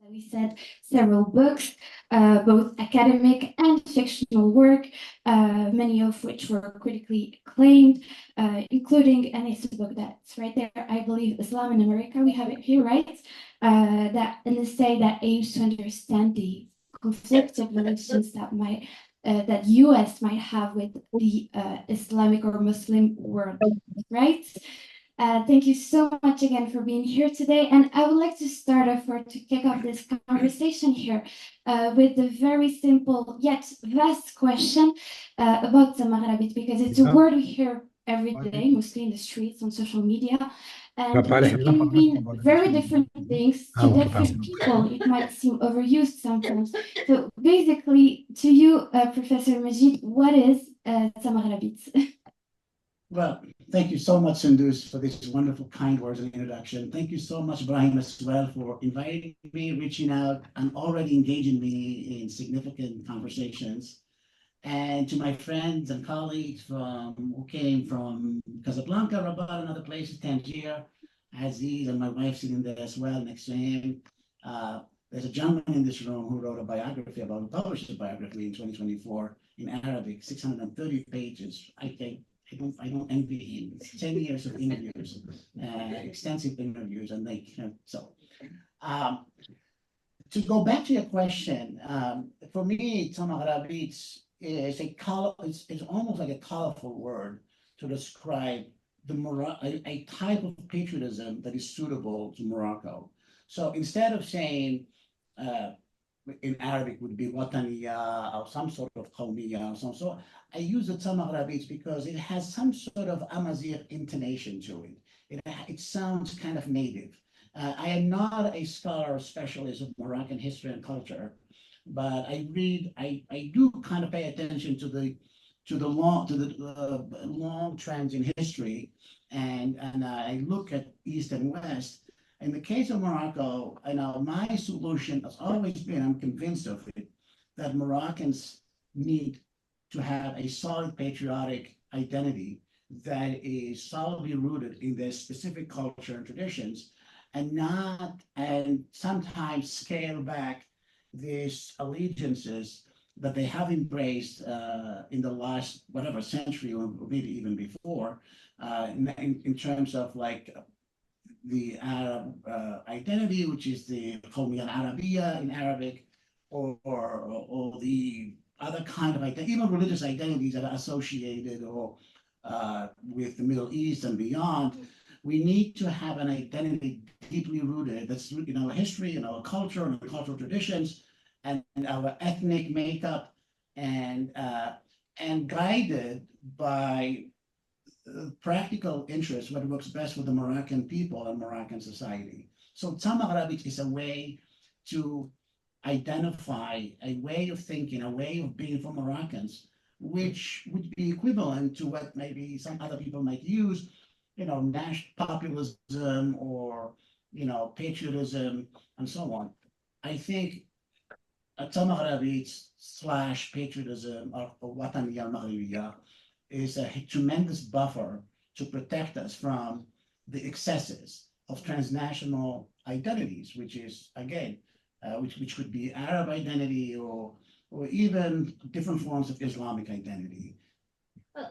We said several books, both academic and fictional work, many of which were critically acclaimed, including, and it's a book that's right there, I believe, Islam in America. We have it here, right? That an essay that aims to understand the conflicted relations that US might have with the Islamic or Muslim world, right? Thank you so much again for being here today. And I would like to start off to kick off this conversation here with the very simple yet vast question about tamaghrabit, because it's a word we hear every day, mostly in the streets, on social media. And it can mean very different things to different people. It might seem overused sometimes. So basically, to you, Professor Majid, what is tamaghrabit? Well, thank you so much, Soundouss, for these wonderful, kind words and introduction. Thank you so much, Brahim, as well, for inviting me, reaching out, and already engaging me in significant conversations. And to my friends and colleagues who came from Casablanca, Rabat, and other places, Tangier, Aziz, and my wife sitting there as well next to him. There's a gentleman in this room who wrote a biography published a biography in 2024 in Arabic, 630 pages. I don't envy him. It's 10 years of interviews, extensive interviews, and to go back to your question, for me, tamaghrabit is almost like a colorful word to describe a type of patriotism that is suitable to Morocco. So instead of saying in Arabic would be wataniya or some sort of qawmiya or some sort, I use the tamaghrabit because it has some sort of Amazigh intonation to it. It sounds kind of native. I am not a scholar or specialist of Moroccan history and culture, but I do kind of pay attention to the long trends in history, and I look at East and West. In the case of Morocco, I know my solution has always been, I'm convinced of it, that Moroccans need to have a solid patriotic identity that is solidly rooted in their specific culture and traditions, and sometimes scale back these allegiances that they have embraced in the last whatever century or maybe even before, in terms of like the Arab identity, which is the Qawmiya al-Arabiya in Arabic, or the other kind of identity, even religious identities that are associated or with the Middle East and beyond. We need to have an identity deeply rooted that's in our history, in our culture, and our cultural traditions, and our ethnic makeup, and guided by practical interests, what works best for the Moroccan people and Moroccan society. So tamaghrabit is a way to identify a way of thinking, a way of being for Moroccans, which would be equivalent to what maybe some other people might use, national populism or, patriotism and so on. I think tamaghrabit / patriotism or wataniya al-Maghribiya is a tremendous buffer to protect us from the excesses of transnational identities, which is, again, which could be Arab identity or even different forms of Islamic identity.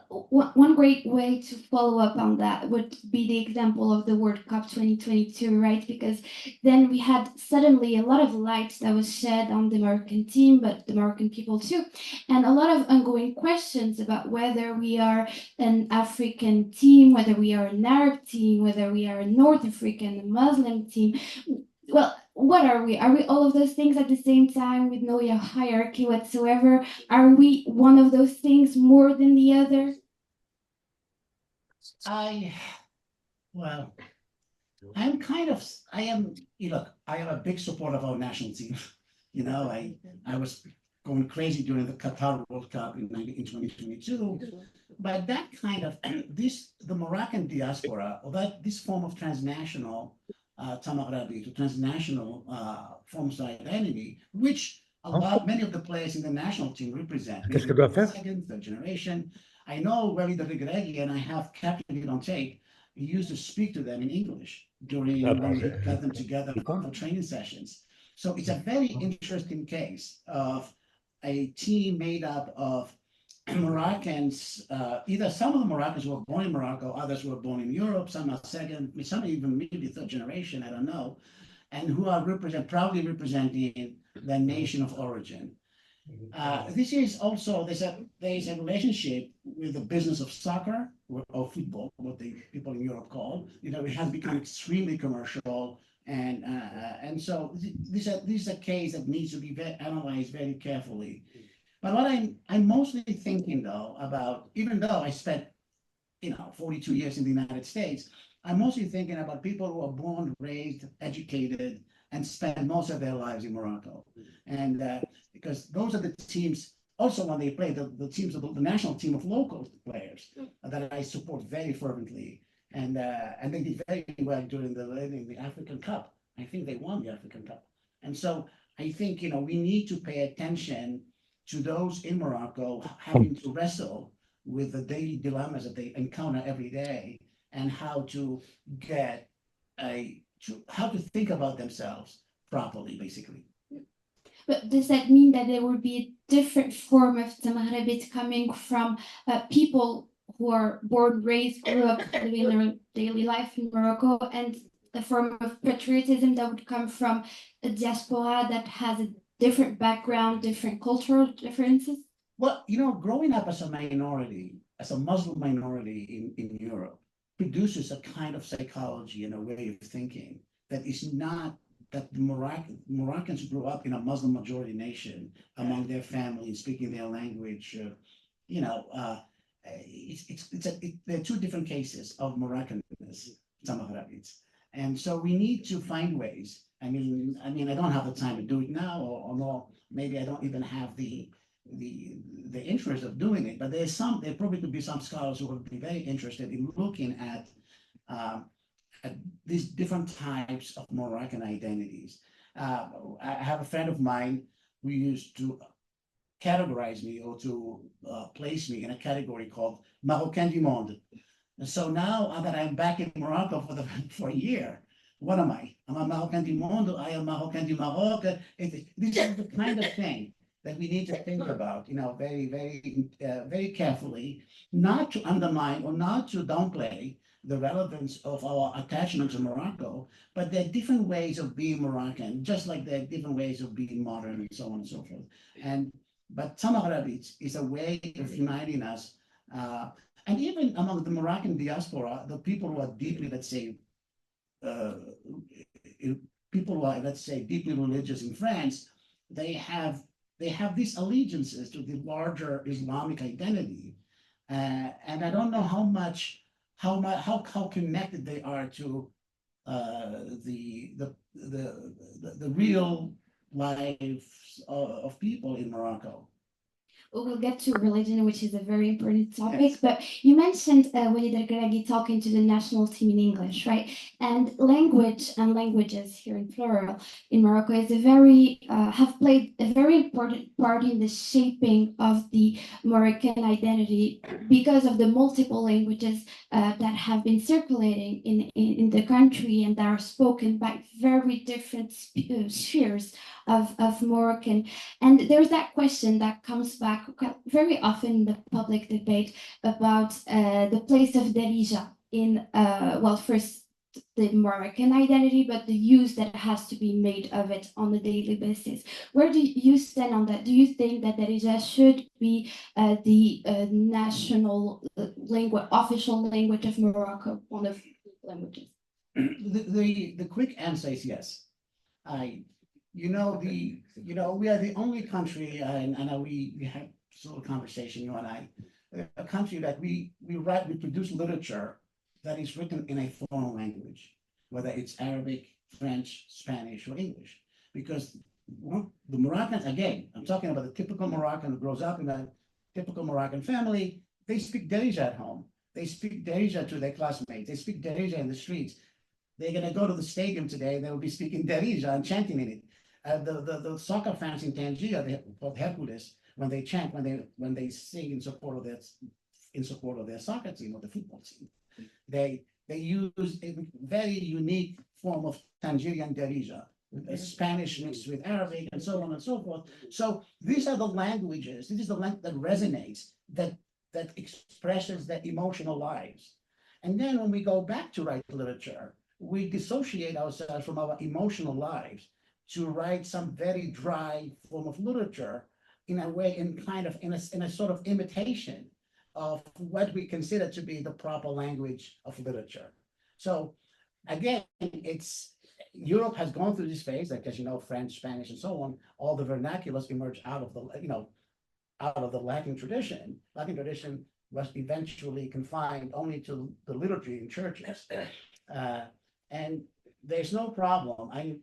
One great way to follow up on that would be the example of the World Cup 2022, right? Because then we had suddenly a lot of light that was shed on the Moroccan team, but the Moroccan people too, and a lot of ongoing questions about whether we are an African team, whether we are an Arab team, whether we are a North African, Muslim team. Well, what are we? Are we all of those things at the same time with no hierarchy whatsoever? Are we one of those things more than the other? I am a big supporter of our national team. I was going crazy during the Qatar World Cup in 2022, but that kind of the Moroccan diaspora, or this form of transnational tamaghrabit, transnational forms of identity, which many of the players in the national team represent. Second, third generation. I know Walid Regragui, and I have captured it on tape. He used to speak to them in English when we got them together for training sessions. So it's a very interesting case of a team made up of Moroccans, either some of the Moroccans were born in Morocco, others were born in Europe, some are second, some even maybe third generation, I don't know, and who are proudly representing the nation of origin. This is also, there's a relationship with the business of soccer or football, what the people in Europe call. It has become extremely commercial, and so this is a case that needs to be analyzed very carefully. But what I'm mostly thinking though about, even though I spent 42 years in the United States, I'm mostly thinking about people who are born, raised, educated, and spend most of their lives in Morocco. And because those are the teams, also when they play, the teams of the national team of local players that I support very fervently. And they did very well during the African Cup. I think they won the African Cup. And so I think, we need to pay attention to those in Morocco having to wrestle with the daily dilemmas that they encounter every day, and how to how to think about themselves properly, basically. But does that mean that there would be a different form of tamghrabit coming from people who are born, raised, grew up, living their daily life in Morocco, and a form of patriotism that would come from a diaspora that has a different background, different cultural differences? Well, growing up as a minority, as a Muslim minority in Europe, produces a kind of psychology and a way of thinking that is not that the Moroccans grew up in a Muslim majority nation among their families, speaking their language. There are two different cases of Moroccanness, tamaghrabits. And so we need to find ways. I mean, I don't have the time to do it now, or maybe I don't even have the interest of doing it. But there probably could be some scholars who would be very interested in looking at these different types of Moroccan identities. I have a friend of mine who used to categorize me, or to place me in a category called Marocain du Monde. And so now that I'm back in Morocco for a year, what am I? I'm a Marocain du Monde, I am Marocain du Maroc. This is the kind of thing that we need to think about, very, very, very carefully, not to undermine or not to downplay the relevance of our attachment to Morocco, but there are different ways of being Moroccan, just like there are different ways of being modern, and so on and so forth. But tamaghrabit is a way of uniting us. And even among the Moroccan diaspora, the people who are deeply, let's say, people who are, let's say, deeply religious in France, they have these allegiances to the larger Islamic identity. And I don't know how connected they are to the real lives of people in Morocco. We'll get to religion, which is a very important topic, Yes. but you mentioned Walid Al-Garagi talking to the national team in English, right? And language and languages here in plural in Morocco is have played a very important part in the shaping of the Moroccan identity, because of the multiple languages that have been circulating in the country and that are spoken by very different spheres of Moroccan. And there's that question that comes back very often in the public debate about the place of Darija in, first the Moroccan identity, but the use that has to be made of it on a daily basis. Where do you stand on that? Do you think that Darija should be the national language, official language of Morocco, one of the languages? The quick answer is yes. We are the only country, and we have sort of conversation, you and I, a country that we produce literature that is written in a foreign language, whether it's Arabic, French, Spanish, or English. Because the Moroccans, again, I'm talking about the typical Moroccan who grows up in a typical Moroccan family, they speak Darija at home. They speak Darija to their classmates. They speak Darija in the streets. They're going to go to the stadium today, and they will be speaking Darija and chanting in it. The soccer fans in Tangier, called Hercules, when they chant, when they sing in support of their soccer team or the football team, they use a very unique form of Tangerian Darija, Spanish mixed with Arabic, and so on and so forth. So these are the languages. This is the language that resonates, that expresses their emotional lives. And then when we go back to write literature, we dissociate ourselves from our emotional lives to write some very dry form of literature in a way, in a sort of imitation of what we consider to be the proper language of literature. So again, it's Europe has gone through this phase, like as you know, French, Spanish, and so on. All the vernaculars emerge out of out of the Latin tradition. Latin tradition was eventually confined only to the liturgy in churches, and there's no problem. I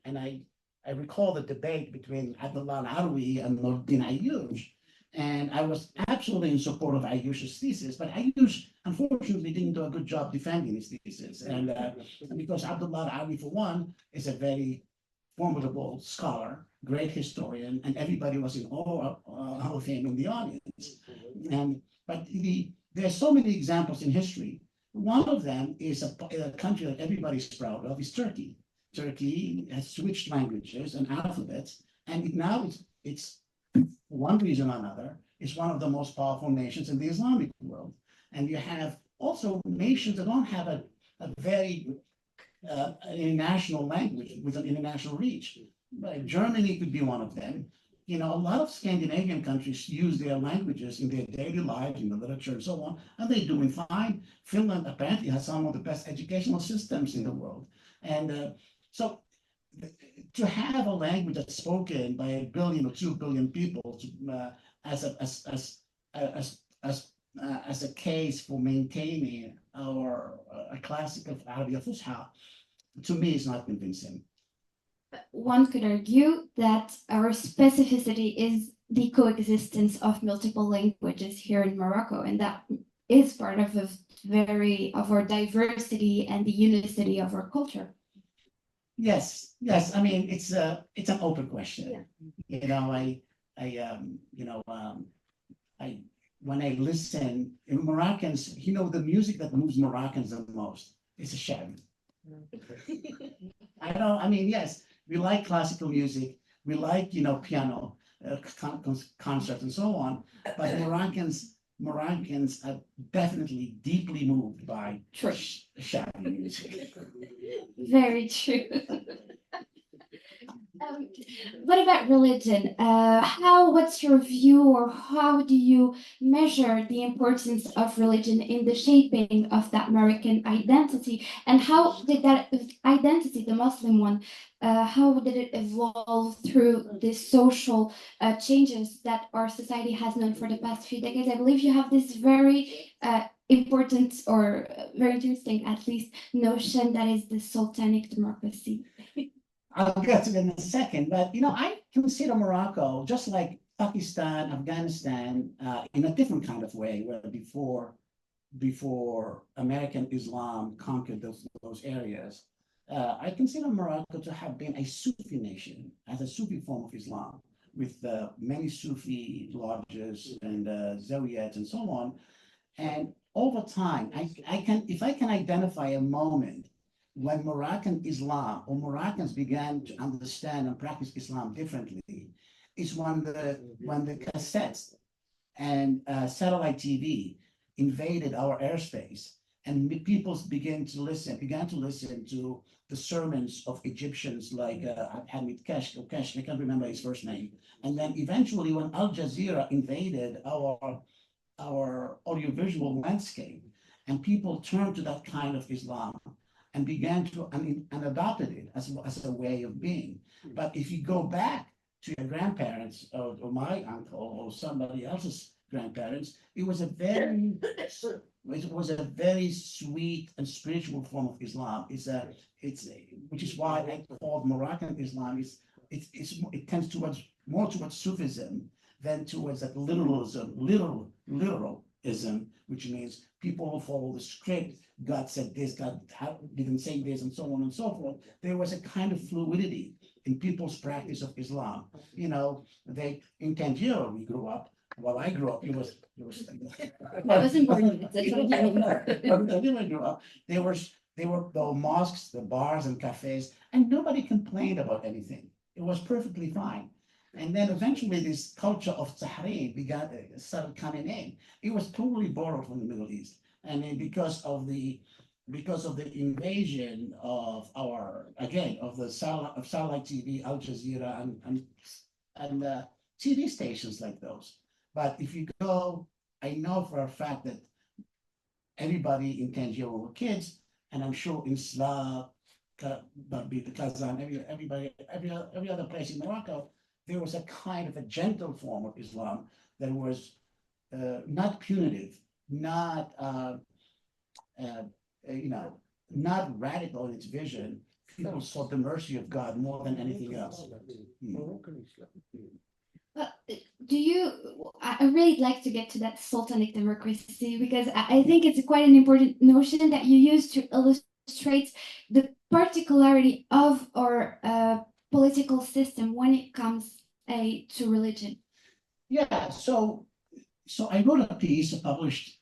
recall the debate between Abdullah Al-Arawi and Nordin Ayyush, and I was absolutely in support of Ayyush's thesis, but Ayyush unfortunately didn't do a good job defending his thesis, and because Abdullah Al-Arawi, for one, is a very formidable scholar, great historian, and everybody was in awe of him in the audience. But there are so many examples in history. One of them is a country that everybody's proud of, is Turkey. Turkey has switched languages and alphabets, and now it's for one reason or another, is one of the most powerful nations in the Islamic world. And you have also nations that don't have a very international language with an international reach. Like Germany could be one of them. A lot of Scandinavian countries use their languages in their daily lives, in the literature and so on, and they're doing fine. Finland apparently has some of the best educational systems in the world. And so to have a language that's spoken by 1 billion or 2 billion people as a case for maintaining a classic of Arabic Fusha, to me, is not convincing. One could argue that our specificity is the coexistence of multiple languages here in Morocco, and that is part of our diversity and the unicity of our culture. Yes. I mean, it's an open question. Yeah. When I listen, Moroccans, the music that moves Moroccans the most is a shab. Yes, we like classical music, we like, piano, concerts and so on, but Moroccans are definitely deeply moved by shab music. Very true. What about religion? What's your view, or how do you measure the importance of religion in the shaping of that American identity? And how did that identity, the Muslim one, how did it evolve through the social changes that our society has known for the past few decades? I believe you have this very important, or very interesting, at least, notion that is the sultanic democracy. I'll get to it in a second, but I consider Morocco just like Pakistan, Afghanistan, in a different kind of way, where before American Islam conquered those areas. I consider Morocco to have been a Sufi nation, as a Sufi form of Islam, with many Sufi lodges and zawiyats and so on. And over time, if I can identify a moment when Moroccan Islam or Moroccans began to understand and practice Islam differently, is when the cassettes and satellite TV invaded our airspace, and people began to listen to the sermons of Egyptians like Hamid Kesh, I can't remember his first name. And then eventually, when Al Jazeera invaded our audiovisual landscape, and people turned to that kind of Islam and began to and adopted it as a way of being. But if you go back to your grandparents or my uncle or somebody else's grandparents, it was a very sweet and spiritual form of Islam. Which is why I call Moroccan Islam it tends more towards Sufism than towards that literalism, which means people who follow the script. God said this, God didn't say this, and so on and so forth. There was a kind of fluidity in people's practice of Islam. In Tangier, we grew up. Well, I grew up. It was important. That was important. I grew up. there were mosques, the bars and cafes, and nobody complained about anything. It was perfectly fine. And then eventually this culture of tahrir started coming in. It was totally borrowed from the Middle East. And then because of the invasion of the satellite TV, Al Jazeera, and TV stations like those. But if you go, I know for a fact that everybody in Tangier were kids, and I'm sure in Slav, Kazan, every other place in Morocco, there was a kind of a gentle form of Islam that was not punitive, not not radical in its vision. People sought the mercy of God more than anything else. Uh, do you, I really like to get to that sultanic democracy because I think it's quite an important notion that you use to illustrate the particularity of our political system when it comes to religion. Yeah, so I wrote a piece published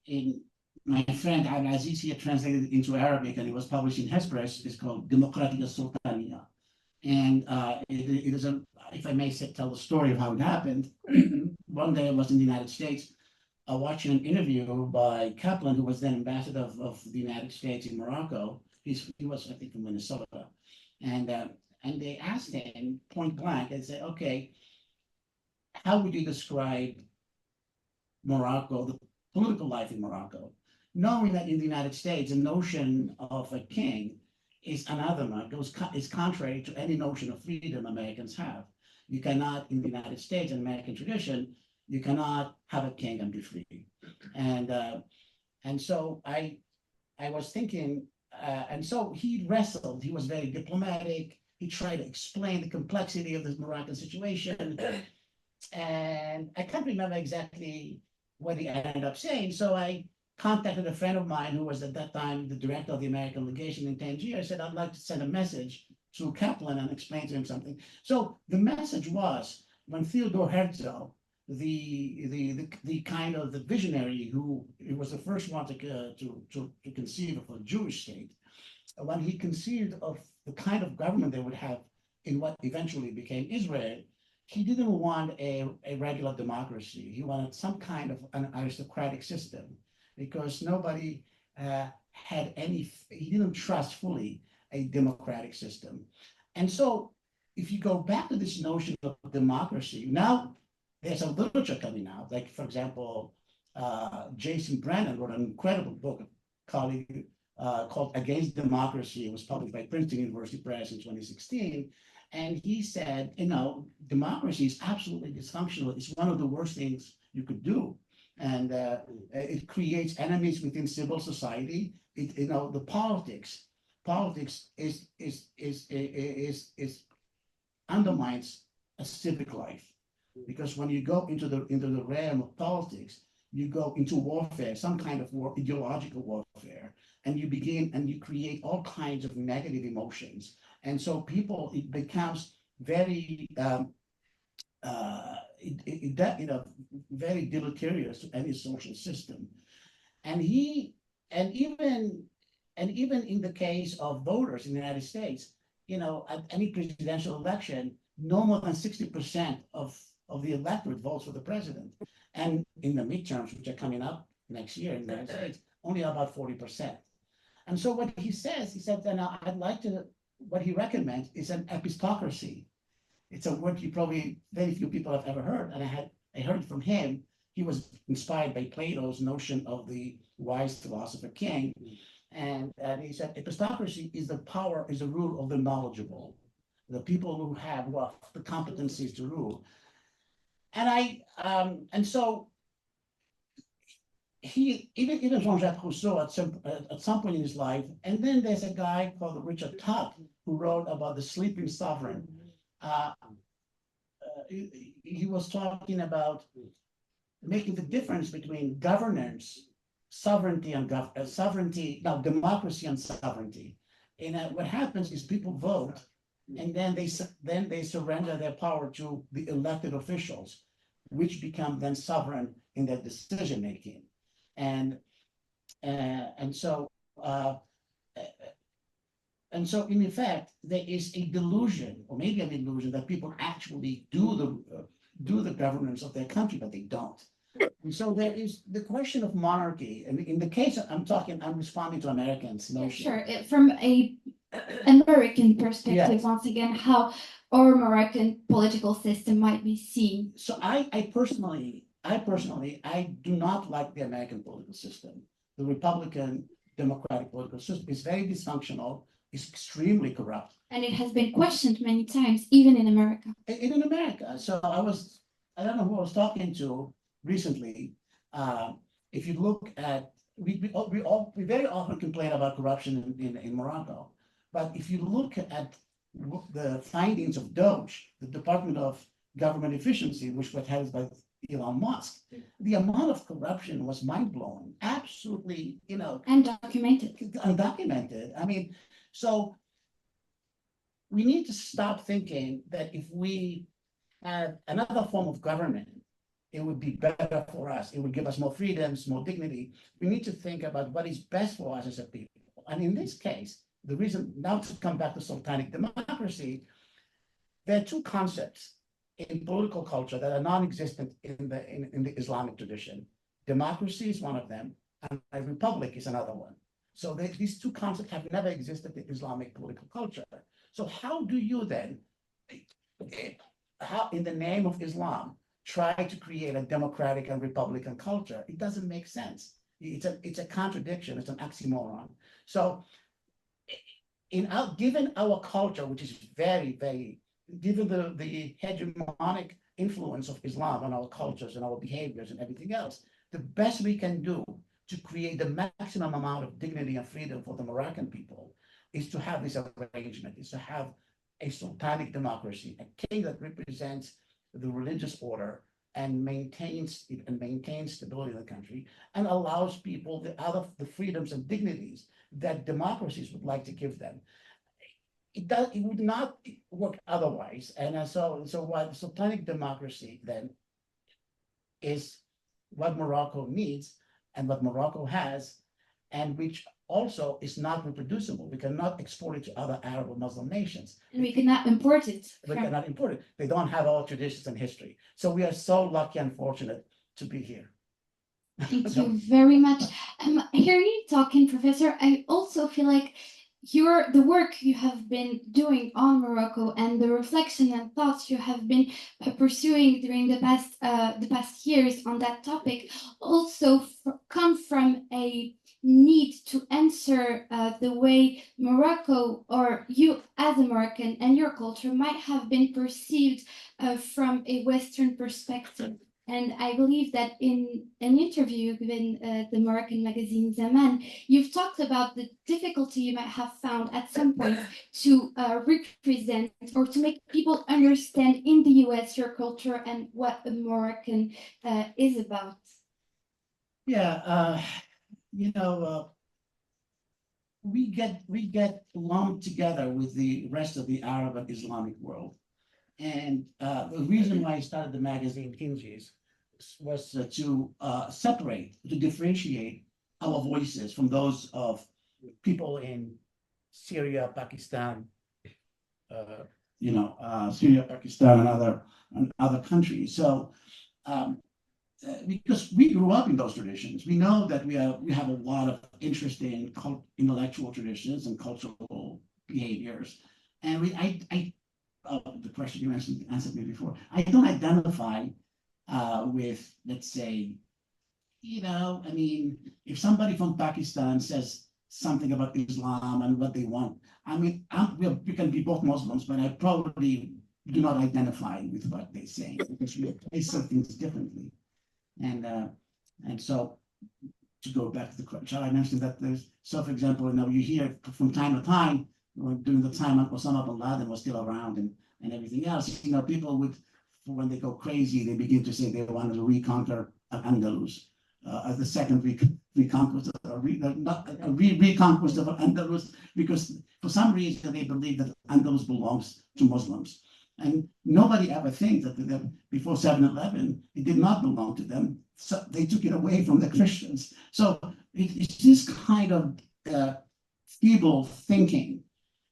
in my friend Aziz here translated it into Arabic, and it was published in Hespress. It's called Democratica Sultania. And it is if I may tell the story of how it happened. One day I was in the United States watching an interview by Kaplan, who was then ambassador of the United States in Morocco. He was, I think, from Minnesota. And they asked him point blank, and said, okay, how would you describe Morocco, the political life in Morocco? Knowing that in the United States, the notion of a king is anathema, is contrary to any notion of freedom Americans have. You cannot, in the United States, in American tradition, you cannot have a king and be free. And so I was thinking, and so he wrestled. He was very diplomatic. He tried to explain the complexity of this Moroccan situation. And I can't remember exactly what he ended up saying. So I contacted a friend of mine who was at that time the director of the American legation in Tangier. I said, I'd like to send a message to Kaplan and explain to him something. So the message was, when Theodore Herzl, the kind of the visionary who was the first one to conceive of a Jewish state, when he conceived of the kind of government they would have in what eventually became Israel, he didn't want a regular democracy. He wanted some kind of an aristocratic system, because nobody had any, he didn't trust fully a democratic system. And so if you go back to this notion of democracy, now there's a literature coming out, like, for example, Jason Brennan wrote an incredible book, colleague, called Against Democracy. It was published by Princeton University Press in 2016. And he said, democracy is absolutely dysfunctional. It's one of the worst things you could do. And it creates enemies within civil society. The politics undermines a civic life, because when you go into the realm of politics, you go into warfare, some kind of ideological warfare, and you create all kinds of negative emotions. And so it becomes very very deleterious to any social system. And even in the case of voters in the United States, at any presidential election, no more than 60% of the electorate votes for the president. And in the midterms, which are coming up next year in the United States, only about 40%. And so what he said, then what he recommends is an epistocracy. It's a word very few people have ever heard. And I heard it from him. He was inspired by Plato's notion of the wise philosopher king. And he said, epistocracy is the rule of the knowledgeable, the people who have the competencies to rule. And so even Jean-Jacques Rousseau at some point in his life, and then there's a guy called Richard Tuck who wrote about the sleeping sovereign. He was talking about making the difference between governance, sovereignty, and democracy and sovereignty. And what happens is people vote, and then they surrender their power to the elected officials, which become then sovereign in their decision making. And so And so in effect, there is a delusion, or maybe an illusion, that people actually do the governance of their country, but they don't. And so there is the question of monarchy. And in the case I'm responding to Americans' Yeah, notion. sure. From a American perspective, Yes. once again, how our American political system might be seen. So I personally, I do not like the American political system. The Republican Democratic political system is very dysfunctional, is extremely corrupt. And it has been questioned many times, even in America. In America. So I don't know who I was talking to recently. If you look at, we very often complain about corruption in Morocco. But if you look at the findings of DOGE, the Department of Government Efficiency, which was headed by Elon Musk, the amount of corruption was mind-blowing, absolutely, undocumented. I mean, so we need to stop thinking that if we had another form of government, it would be better for us. It would give us more freedoms, more dignity. We need to think about what is best for us as a people. And in this case, the reason, now to come back to sultanic democracy, there are two concepts in political culture that are non-existent in the Islamic tradition. Democracy is one of them, and a republic is another one. So these two concepts have never existed in Islamic political culture. So how do you then, in the name of Islam, try to create a democratic and republican culture? It doesn't make sense. It's a contradiction. It's an oxymoron. So given our culture, which is very, very, given the hegemonic influence of Islam on our cultures and our behaviors and everything else, the best we can do to create the maximum amount of dignity and freedom for the Moroccan people is to have this arrangement, is to have a sultanic democracy, a king that represents the religious order and maintains stability in the country and allows people the freedoms and dignities that democracies would like to give them. It would not work otherwise. And so what sultanic democracy then is what Morocco needs and what Morocco has, and which also is not reproducible. We cannot export it to other Arab or Muslim nations. And we cannot import it. We cannot import it. They don't have our traditions and history. So we are so lucky and fortunate to be here. Thank you very much. Hearing you talking, Professor, I also feel like the work you have been doing on Morocco and the reflection and thoughts you have been pursuing during the past years on that topic also come from a need to answer the way Morocco, or you as a Moroccan and your culture, might have been perceived from a Western perspective. And I believe that in an interview given the Moroccan magazine Zaman, you've talked about the difficulty you might have found at some point to represent or to make people understand in the US your culture and what a Moroccan is about. Yeah, we get lumped together with the rest of the Arab and Islamic world. And the reason why I started the magazine Hinges was to separate, to differentiate our voices from those of people in Syria, Pakistan, and other countries. So because we grew up in those traditions, we know that we have a lot of interesting intellectual traditions and cultural behaviors. And the question you answered me before, I don't identify with, let's say, if somebody from Pakistan says something about Islam and what they want, we can be both Muslims, but I probably do not identify with what they say because we say things differently. And so to go back to the question, I mentioned that for example, you hear from time to time, during the time Osama bin Laden was still around and everything else, people would, when they go crazy, they begin to say they wanted to reconquer Andalus as the second reconquest of Andalus, because for some reason they believe that Andalus belongs to Muslims. And nobody ever thinks that before 7/11, it did not belong to them. So they took it away from the Christians. So it's this kind of feeble thinking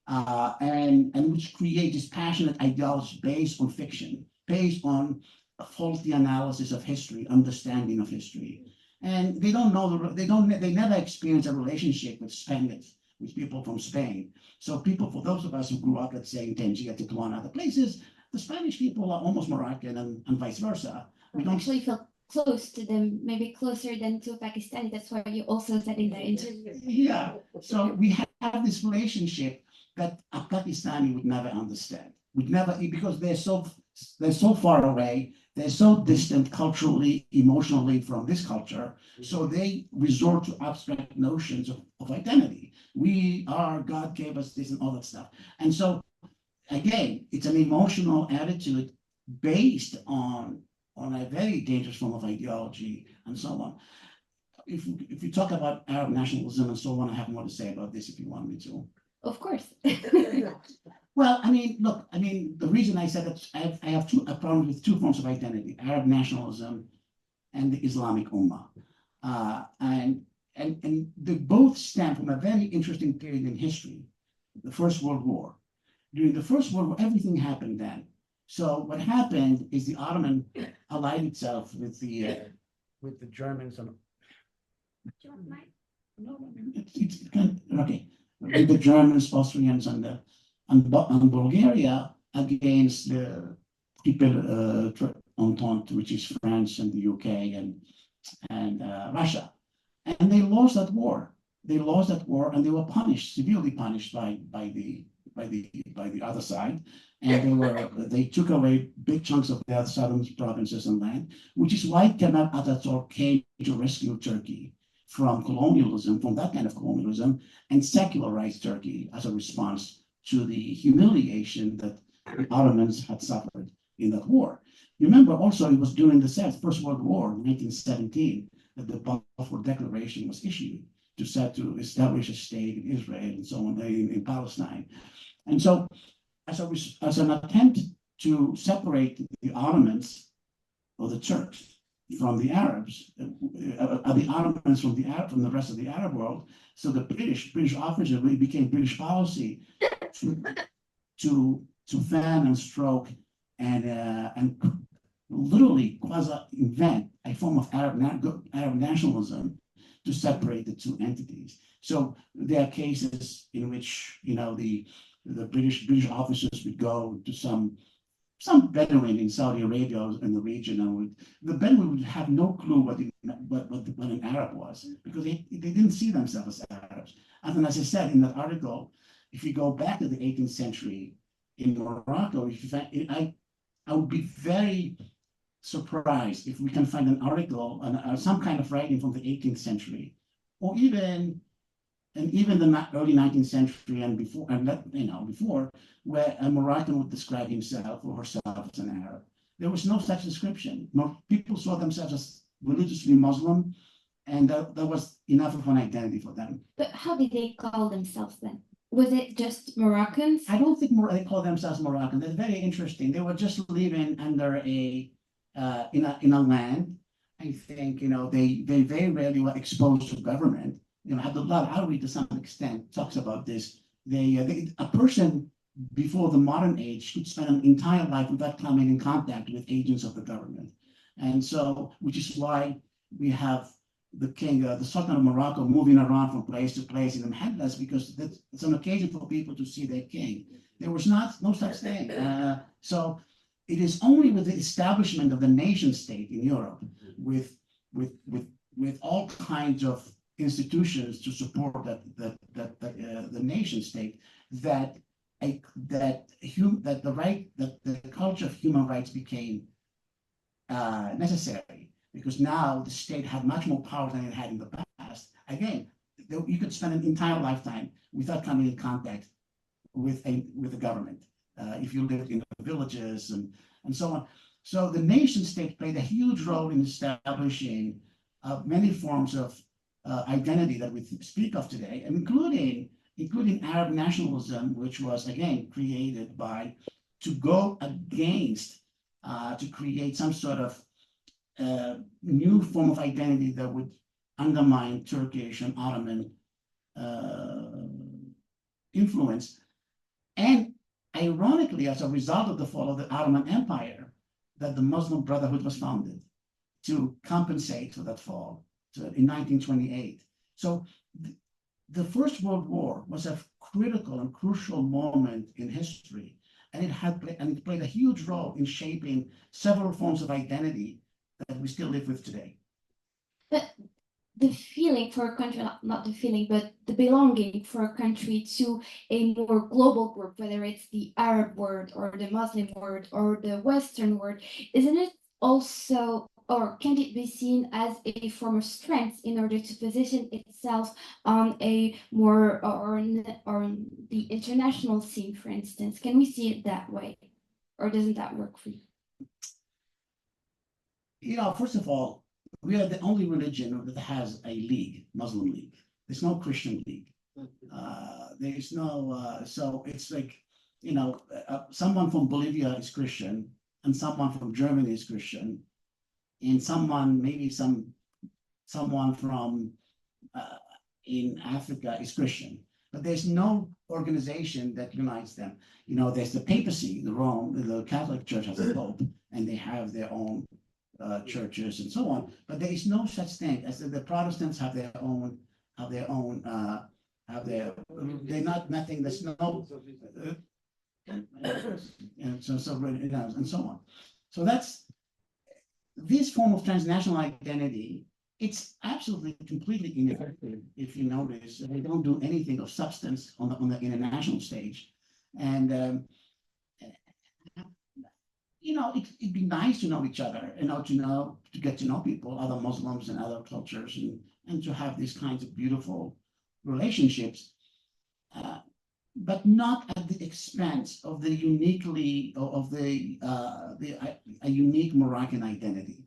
and which create this passionate ideology based on fiction, based on a faulty analysis of history, understanding of history. And they don't know, they never experience a relationship with Spaniards, with people from Spain. So people, for those of us who grew up, let's say in Tangier, Tetuan, other places, the Spanish people are almost Moroccan and vice versa. We don't actually feel close to them, maybe closer than to Pakistani. That's why you also said in the interview. Yeah, so we have this relationship that a Pakistani would never understand, would never, because they're so far away, they're so distant culturally, emotionally from this culture, so they resort to abstract notions of identity. We are, God gave us this and all that stuff. And so, again, it's an emotional attitude based on a very dangerous form of ideology and so on. If you talk about Arab nationalism and so on, I have more to say about this if you want me to. Of course. Well, I mean, look, I mean, the reason I said that I have a problem with two forms of identity: Arab nationalism and the Islamic Ummah, and they both stem from a very interesting period in history, the First World War. During the First World War, everything happened then. So what happened is the Ottoman allied itself with the Germans and okay, with the Germans, Austrians, and Bulgaria against the Triple Entente, which is France and the UK and Russia, and they lost that war. They lost that war, and they were punished, severely punished by the other side, and they took away big chunks of their southern provinces and land, which is why Kemal Atatürk came to rescue Turkey from colonialism, from that kind of colonialism, and secularized Turkey as a response to the humiliation that the Ottomans had suffered in that war. Remember, also, it was during the First World War, 1917, that the Balfour Declaration was issued to establish a state in Israel and so on, in Palestine. And so, as an attempt to separate the Ottomans or the Turks from the Arabs, the Ottomans from the rest of the Arab world, so the British officers, it became British policy to fan and stroke and literally quasi-invent a form of Arab nationalism to separate the two entities. So there are cases in which, you know, the British officers would go to some Bedouin in Saudi Arabia in the region, and the Bedouin would have no clue what an Arab was, because they didn't see themselves as Arabs. And as I said in that article, if you go back to the 18th century in Morocco, I would be very surprised if we can find an article, some kind of writing from the 18th century, or even the early 19th century and before, before, where a Moroccan would describe himself or herself as an Arab. There was no such description. People saw themselves as religiously Muslim, and that was enough of an identity for them. But how did they call themselves then? Was it just Moroccans? I don't think they call themselves Moroccan. That's very interesting. They were just living under in a land. I think, they very rarely were exposed to government. Had a lot of outreach to some extent talks about this. A person before the modern age could spend an entire life without coming in contact with agents of the government. And so, which is why we have the king, the Sultan of Morocco, moving around from place to place in the headless, because it's an occasion for people to see their king. There was no such thing. So it is only with the establishment of the nation state in Europe, with all kinds of institutions to support the nation state, that the culture of human rights became necessary, because now the state had much more power than it had in the past. Again, you could spend an entire lifetime without coming in contact with the government if you lived in the villages and so on. So the nation state played a huge role in establishing many forms of identity that we speak of today, including Arab nationalism, which was again created to go against, to create some sort of new form of identity that would undermine Turkish and Ottoman influence. And ironically, as a result of the fall of the Ottoman Empire, that the Muslim Brotherhood was founded to compensate for that fall in 1928. So the First World War was a critical and crucial moment in history, and it played a huge role in shaping several forms of identity that we still live with today. But the feeling for a country, not the feeling, but the belonging for a country to a more global group, whether it's the Arab world or the Muslim world or the Western world, isn't it also, or can it be seen as a form of strength in order to position itself on a more, or on the international scene, for instance? Can we see it that way? Or doesn't that work for you? First of all, we are the only religion that has a league, Muslim league. There's no Christian league. There's no, so it's like, someone from Bolivia is Christian, and someone from Germany is Christian, and someone from in Africa is Christian. But there's no organization that unites them. There's the papacy, the Catholic Church has a pope, and they have their own churches and so on, but there is no such thing as the Protestants have their own, they're not nothing. There's no, and so on. So that's this form of transnational identity. It's absolutely completely ineffective if you notice. They don't do anything of substance on the international stage, and it'd be nice to know each other, to get to know people, other Muslims and other cultures, and to have these kinds of beautiful relationships, but not at the expense of the a unique Moroccan identity.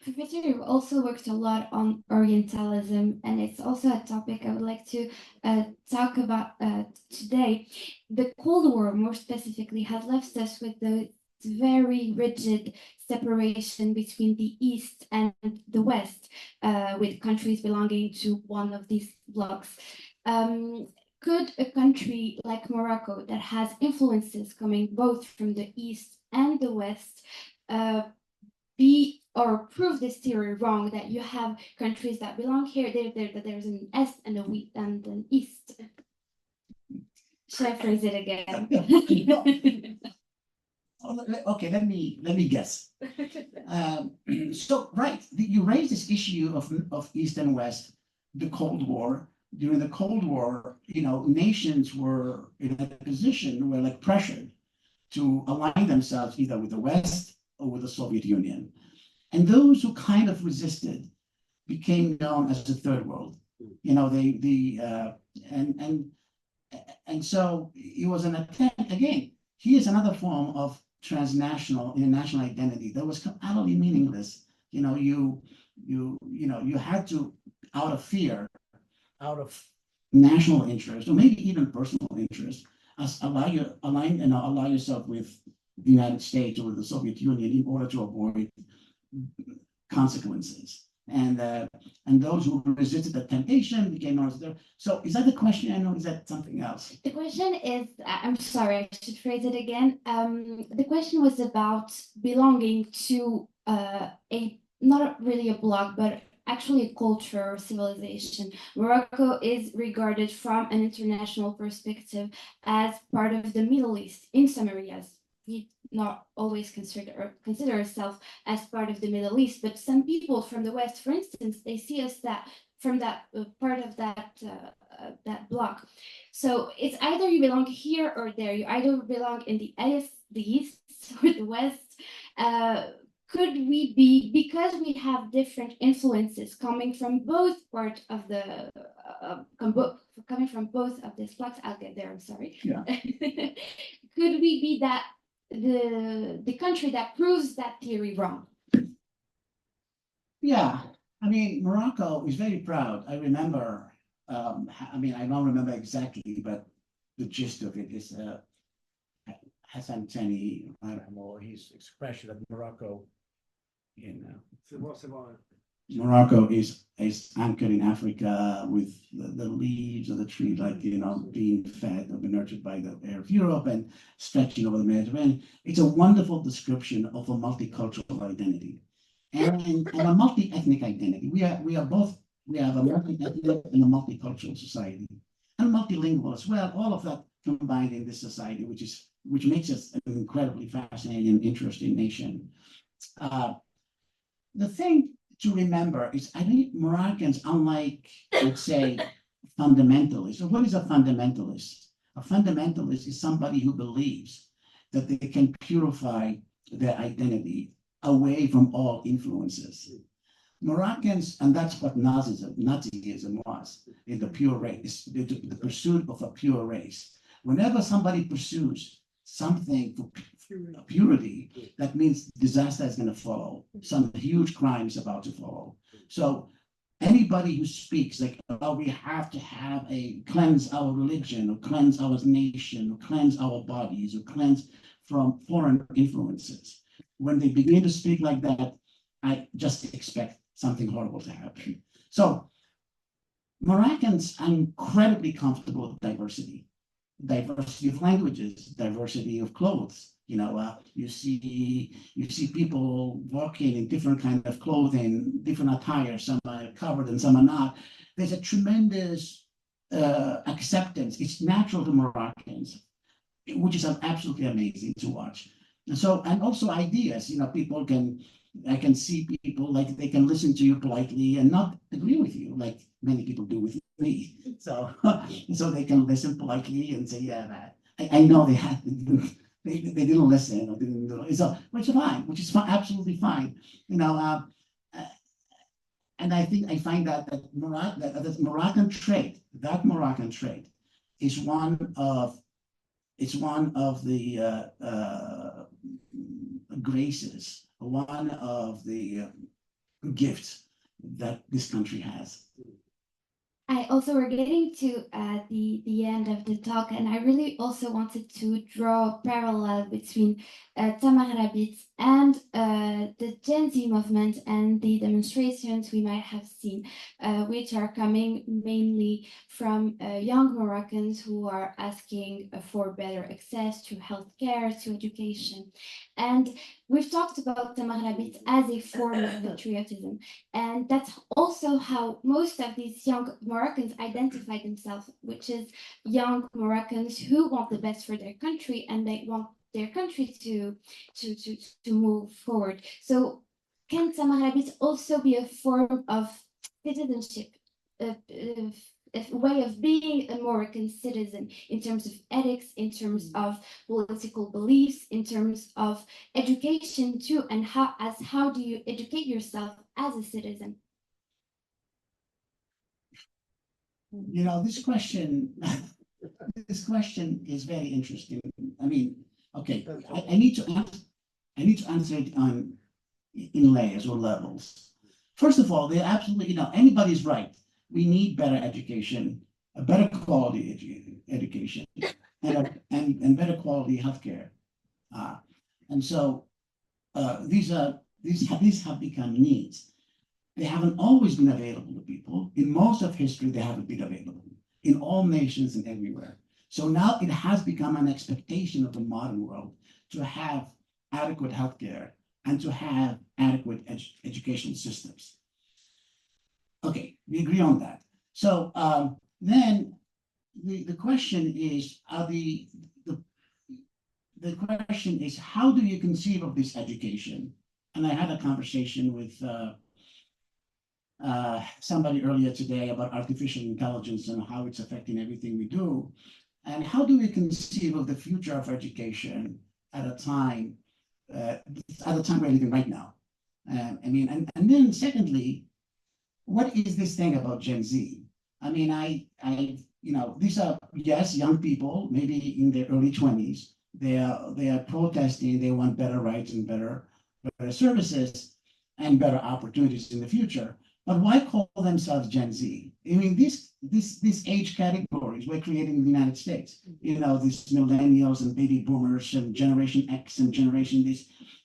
Professor, you've also worked a lot on Orientalism, and it's also a topic I would like to talk about today. The Cold War, more specifically, has left us with the very rigid separation between the East and the West, with countries belonging to one of these blocs. Could a country like Morocco, that has influences coming both from the East and the West, be or prove this theory wrong, that you have countries that belong here, there's an Est and an East? Should I phrase it again? Okay, let me guess. So, right, you raised this issue of East and West, the Cold War. During the Cold War, nations were in a position where, like, pressured to align themselves either with the West or with the Soviet Union. And those who kind of resisted became known as the Third World. And so it was an attempt. Again, here's another form of international identity that was utterly meaningless. You had to, out of fear, out of national interest, or maybe even personal interest, allow yourself with the United States or with the Soviet Union in order to avoid consequences. And those who resisted the temptation became known as there. So is that the question? I know, is that something else? The question is, I'm sorry, I should phrase it again. The question was about belonging to not really a bloc, but actually a culture or civilization. Morocco is regarded from an international perspective as part of the Middle East in some areas. We not always consider ourselves as part of the Middle East, but some people from the West, for instance, they see us that from that part of that block. So it's either you belong here or there. You either belong in the East or the West. Could we be, because we have different influences coming from both part of the coming from both of these blocks? I'll get there. I'm sorry. Yeah. Could we be that the country that proves that theory wrong? Yeah, I mean, Morocco is very proud. I remember. I don't remember exactly, but the gist of it is Hassan Tani, his expression of Morocco in Morocco is anchored in Africa with the leaves of the tree, like, being fed or being nurtured by the air of Europe and stretching over the Mediterranean. It's a wonderful description of a multicultural identity and a multi-ethnic identity. We have a multi-ethnic and a multicultural society and multilingual as well. All of that combined in this society, which makes us an incredibly fascinating and interesting nation. The thing to remember is, I think Moroccans, unlike, let's say, fundamentalists. So what is a fundamentalist? A fundamentalist is somebody who believes that they can purify their identity away from all influences. Moroccans, and that's what Nazism was, in the pure race, the pursuit of a pure race. Whenever somebody pursues something for purity, that means disaster is going to follow. Some huge crime is about to follow. So anybody who speaks like, oh, we have to cleanse our religion, or cleanse our nation, or cleanse our bodies, or cleanse from foreign influences, when they begin to speak like that, I just expect something horrible to happen. So Moroccans are incredibly comfortable with diversity of languages, diversity of clothes. You see people walking in different kind of clothing, different attire. Some are covered and some are not. There's a tremendous acceptance. It's natural to Moroccans, which is absolutely amazing to watch. And also ideas. I can see people, like, they can listen to you politely and not agree with you, like many people do with me. So they can listen politely and say, yeah, I know they didn't listen or didn't do it. So, which is fine, absolutely fine. And I find that Moroccan trait, is one of the graces, one of the gifts that this country has. I also we're getting to the end of the talk, and I really also wanted to draw a parallel between Tamaghrabit and the Gen Z movement and the demonstrations we might have seen, which are coming mainly from young Moroccans who are asking for better access to healthcare, to education. And we've talked about Tamaghrabit as a form of patriotism, and that's also how most of these young Moroccans identify themselves, which is young Moroccans who want the best for their country and they want their country to move forward. So can Tamaghrabit also be a form of citizenship, a way of being a Moroccan citizen in terms of ethics, in terms of political beliefs, in terms of education too, and how do you educate yourself as a citizen? This question is very interesting. I mean, okay, I need to answer it in layers or levels. First of all, they're absolutely, anybody's right. We need better education, a better quality education, and better quality healthcare. And so these have become needs. They haven't always been available to people. In most of history, they haven't been available in all nations and everywhere. So now it has become an expectation of the modern world to have adequate healthcare and to have adequate educational systems. Okay, we agree on that. So then the question is, the question is, how do you conceive of this education? And I had a conversation with somebody earlier today about artificial intelligence and how it's affecting everything we do. And how do we conceive of the future of education at a time we're living right now? And then secondly, what is this thing about Gen Z? I mean, these are, yes, young people, maybe in their early 20s. They are protesting. They want better rights and better services and better opportunities in the future. But why call themselves Gen Z? I mean, these age categories were created in the United States. These millennials and baby boomers and Generation X and Generation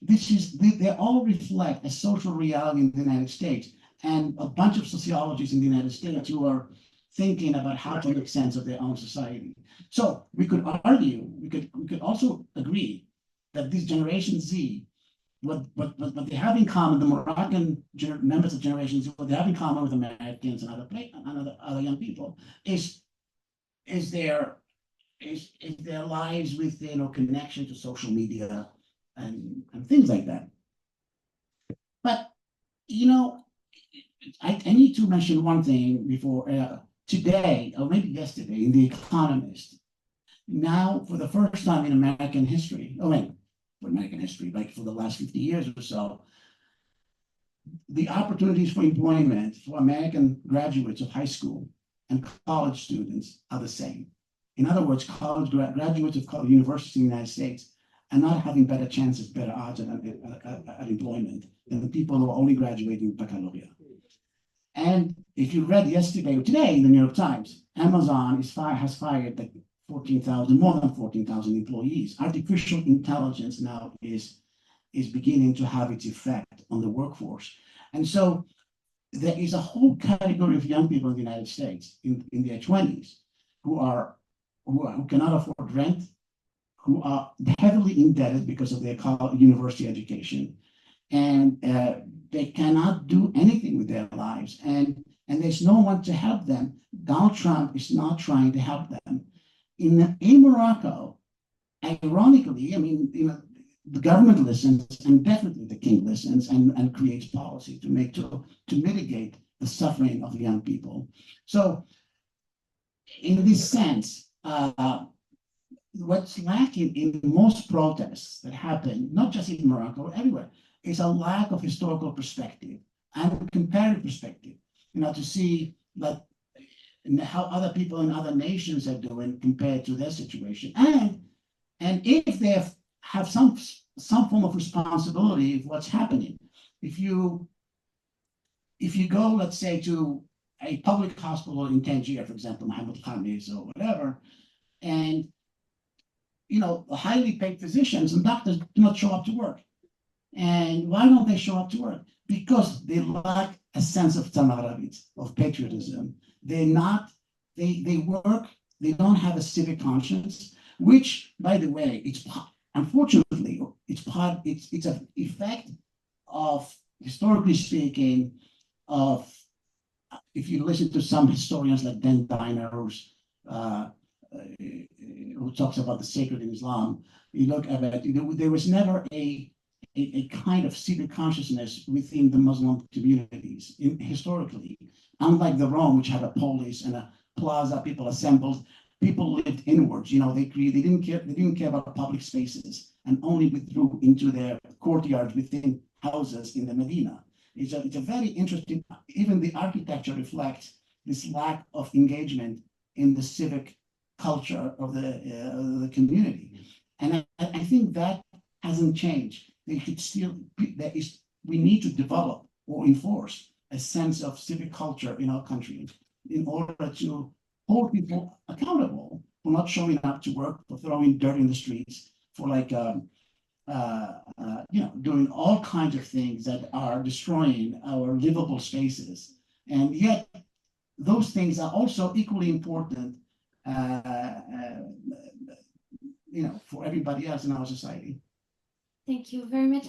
they all reflect a social reality in the United States and a bunch of sociologists in the United States who are thinking about how to make sense of their own society. So we could argue, we could also agree that this Generation Z, what they have in common, the Moroccan members of Generation Z, what they have in common with Americans and other young people is their lives with connection to social media and things like that. But I need to mention one thing before today, or maybe yesterday, in The Economist. Now, for the first time in American history, like for the last 50 years or so, the opportunities for employment for American graduates of high school and college students are the same. In other words, graduates of college universities in the United States are not having better chances, better odds at employment than the people who are only graduating with baccalaureate. And if you read yesterday or today in the New York Times, Amazon has fired like more than 14,000 employees. Artificial intelligence now is beginning to have its effect on the workforce. And so there is a whole category of young people in the United States in their 20s who cannot afford rent, who are heavily indebted because of their university education, and they cannot do anything with their lives, and there's no one to help them. Donald Trump is not trying to help them. In Morocco, ironically, the government listens, and definitely the king listens and creates policy to mitigate the suffering of the young people. So, in this sense, what's lacking in most protests that happen, not just in Morocco, everywhere, is a lack of historical perspective and comparative perspective, to see how other people in other nations are doing compared to their situation. And if they have some form of responsibility of what's happening. If you go, let's say, to a public hospital in Tangier, for example, Mohammed Khamis or whatever, and highly paid physicians and doctors do not show up to work. And why don't they show up to work? Because they lack a sense of tamghrabit, of patriotism. They work, they don't have a civic conscience, which, by the way, unfortunately, it's an effect of, historically speaking, of, if you listen to some historians like Dan Diner, who talks about the sacred in Islam, you look at it, there was never a kind of civic consciousness within the Muslim communities historically. Unlike the Rome, which had a polis and a plaza, people assembled, people lived inwards. They didn't care about public spaces and only withdrew into their courtyards within houses in the Medina. It's a very interesting. Even the architecture reflects this lack of engagement in the civic culture of the community, and I think that hasn't changed. We need to develop or enforce a sense of civic culture in our country in order to hold people accountable for not showing up to work, for throwing dirt in the streets, for doing all kinds of things that are destroying our livable spaces. And yet, those things are also equally important, for everybody else in our society. Thank you very much.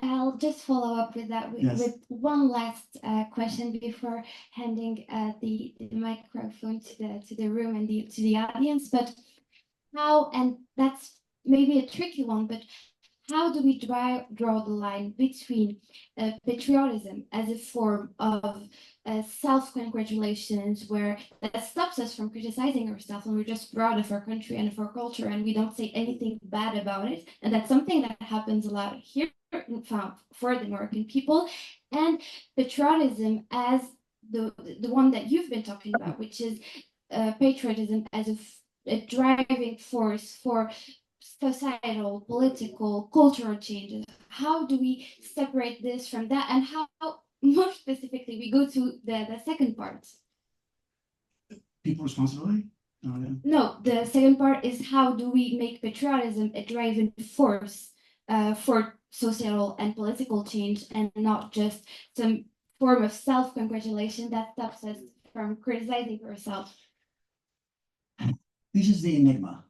I'll just follow up with that with one last question before handing the microphone to the room and to the audience. But how, and that's maybe a tricky one, but how do we draw the line between patriotism as a form of self-congratulations, where that stops us from criticizing ourselves and we're just proud of our country and of our culture and we don't say anything bad about it, and that's something that happens a lot here for the Moroccan people, and patriotism as the one that you've been talking about, which is patriotism as a driving force for societal, political, cultural changes. How do we separate this from that, and how, more specifically, we go to the second part? People responsibility? No, the second part is how do we make patriotism a driving force for societal and political change, and not just some form of self-congratulation that stops us from criticizing ourselves. This is the enigma.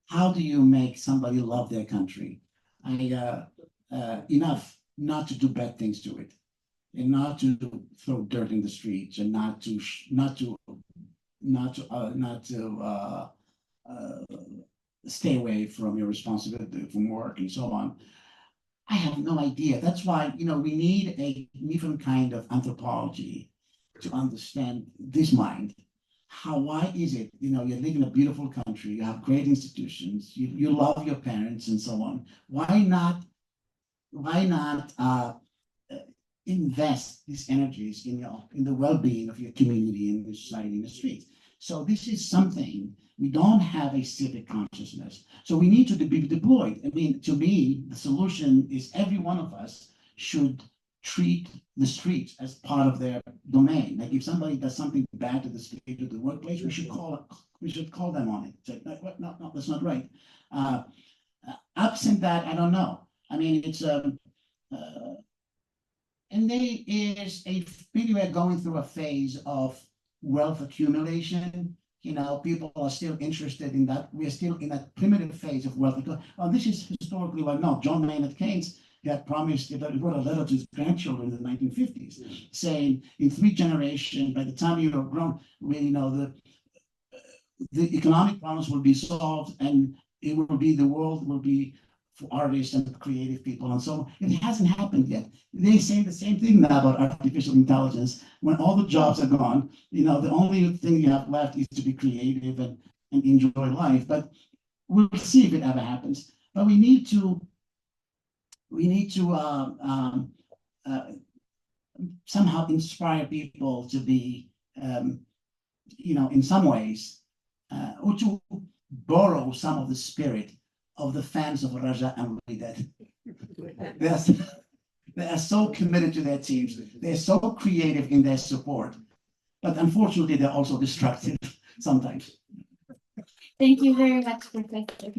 How do you make somebody love their country? Enough not to do bad things to it, and not to throw dirt in the streets, and not to stay away from your responsibility from work and so on. I have no idea. That's why, we need a different kind of anthropology to understand this mind. Why is it, you live in a beautiful country, you have great institutions, you love your parents and so on. Why not invest these energies in the well-being of your community and the society in the streets? So this is something, we don't have a civic consciousness. So we need to be deployed. I mean, to me, the solution is every one of us should treat the streets as part of their domain. Like if somebody does something bad to the street or the workplace, we should call them on it. Say, no, that's not right. Absent that, I don't know. I mean, it's and there is maybe we're going through a phase of wealth accumulation. People are still interested in that. We're still in that primitive phase of wealth. Well, this is historically well known. John Maynard Keynes had promised, he wrote a letter to his grandchildren in the 1950s, saying in 3 generations, by the time you are grown, the economic problems will be solved, and the world will be for artists and creative people and so on. It hasn't happened yet. They say the same thing now about artificial intelligence. When all the jobs are gone, the only thing you have left is to be creative and enjoy life. But we'll see if it ever happens. But we need to somehow inspire people to be, in some ways, or to borrow some of the spirit of the fans of Raja and Wydad. They are so committed to their teams. They're so creative in their support. But unfortunately, they're also destructive sometimes. Thank you very much, Professor.